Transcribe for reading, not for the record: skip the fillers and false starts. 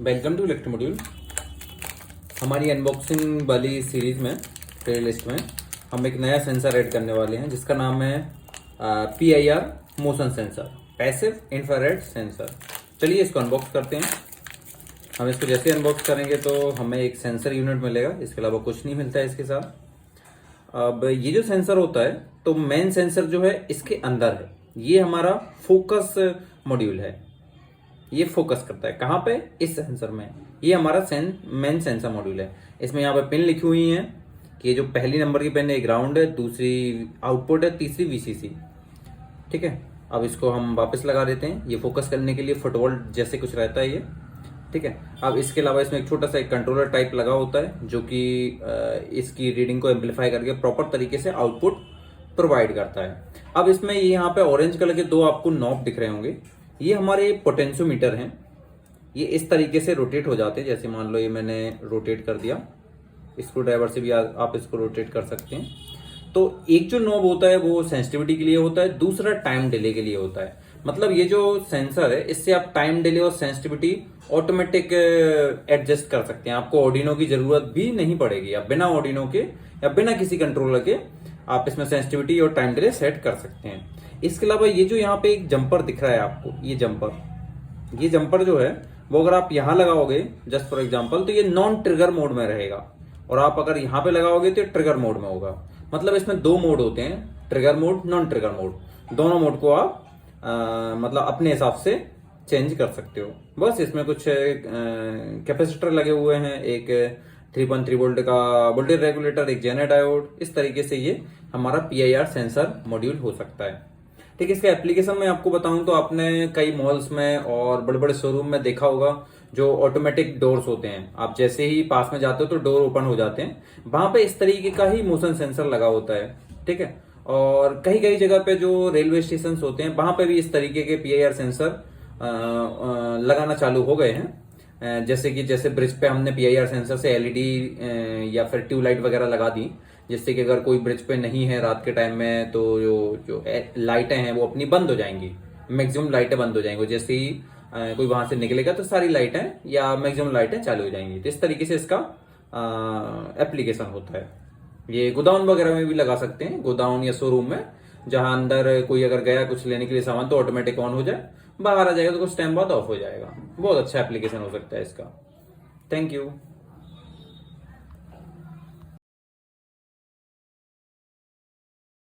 Welcome to Electro Module. हमारी unboxing वाली series में प्लेलिस्ट में हम एक नया सेंसर ऐड करने वाले हैं जिसका नाम है PIR motion sensor, passive infrared sensor. चलिए इसको अनबॉक्स करते हैं। हम इसको जैसे अनबॉक्स करेंगे तो हमें एक सेंसर यूनिट मिलेगा, इसके अलावा कुछ नहीं मिलता है इसके साथ। अब ये जो सेंसर होता है तो मेन सेंसर जो है इसके अंदर है। ये हमारा फोकस मॉड्यूल है, ये फोकस करता है कहाँ पे, इस सेंसर में। ये हमारा मेन सेंसर मॉड्यूल है। इसमें यहाँ पे पिन लिखी हुई है कि ये जो पहली नंबर की पिन है ग्राउंड है, दूसरी आउटपुट है, तीसरी VCC। ठीक है, अब इसको हम वापस लगा देते हैं। ये फोकस करने के लिए फुटवॉल्ट जैसे कुछ रहता है ये। ठीक है, अब इसके अलावा इसमें एक छोटा सा एक कंट्रोलर टाइप लगा होता है जो कि इसकी रीडिंग को एम्पलीफाई करके प्रॉपर तरीके से आउटपुट प्रोवाइड करता है। अब इसमें ये यहाँ पे ऑरेंज कलर के दो आपको नॉब दिख रहे होंगे, ये हमारे पोटेंशियोमीटर हैं। ये इस तरीके से रोटेट हो जाते हैं, जैसे मान लो ये मैंने रोटेट कर दिया, स्क्रू ड्राइवर से भी आप इसको रोटेट कर सकते हैं। तो एक जो नॉब होता है वो सेंसिटिविटी के लिए होता है, दूसरा टाइम डिले के लिए होता है। मतलब ये जो सेंसर है इससे आप टाइम डिले और सेंसिटिविटी ऑटोमेटिक एडजस्ट कर सकते हैं। आपको ऑर्डिनो की जरूरत भी नहीं पड़ेगी, आप बिना ऑर्डिनो के या बिना किसी कंट्रोलर के आप इसमें सेंसिटिविटी और टाइम डिले सेट कर सकते हैं। इसके अलावा ये जो यहाँ पे एक जंपर दिख रहा है आपको, ये जंपर जो है वो अगर आप यहाँ लगाओगे जस्ट फॉर एग्जांपल तो ये नॉन ट्रिगर मोड में रहेगा, और आप अगर यहाँ पे लगाओगे तो ये ट्रिगर मोड में होगा। मतलब इसमें दो मोड होते हैं, trigger mode, non trigger mode. दोनों मोड को आप मतलब अपने हिसाब से चेंज कर सकते हो। बस इसमें कुछ कैपेसिटर लगे हुए हैं, एक 3.3 वोल्ट का वोल्टेज रेगुलेटर, एक जेनर डायोड। इस तरीके से ये हमारा PIR सेंसर मॉड्यूल हो सकता है। ठीक है, इसके एप्लीकेशन में आपको बताऊं तो आपने कई मॉल्स में और बड़े बड़े शोरूम में देखा होगा जो ऑटोमेटिक डोर्स होते हैं। आप जैसे ही पास में जाते हो तो डोर ओपन हो जाते हैं, वहां पे इस तरीके का ही मोशन सेंसर लगा होता है। ठीक है, और कई कई जगह पे जो रेलवे स्टेशन होते हैं वहां पे भी इस तरीके के PIR सेंसर लगाना चालू हो गए हैं। जैसे ब्रिज पे हमने PIR सेंसर से LED या फिर ट्यूबलाइट वगैरह लगा दी, जिससे कि अगर कोई ब्रिज पे नहीं है रात के टाइम में तो जो लाइटें हैं वो अपनी बंद हो जाएंगी, मैक्सिमम लाइटें बंद हो जाएंगी। जैसे ही कोई वहां से निकलेगा तो सारी लाइटें या मैक्सिमम लाइटें चालू हो जाएंगी। तो इस तरीके से इसका एप्लीकेशन होता है। ये गोडाउन वगैरह में भी लगा सकते हैं, गोडाउन या शोरूम में, जहां अंदर कोई अगर गया कुछ लेने के लिए सामान तो ऑटोमेटिक ऑन हो जाए, बाहर आ जाएगा तो कुछ टाइम बाद ऑफ हो जाएगा। बहुत अच्छा एप्लीकेशन हो सकता है इसका। Thank you.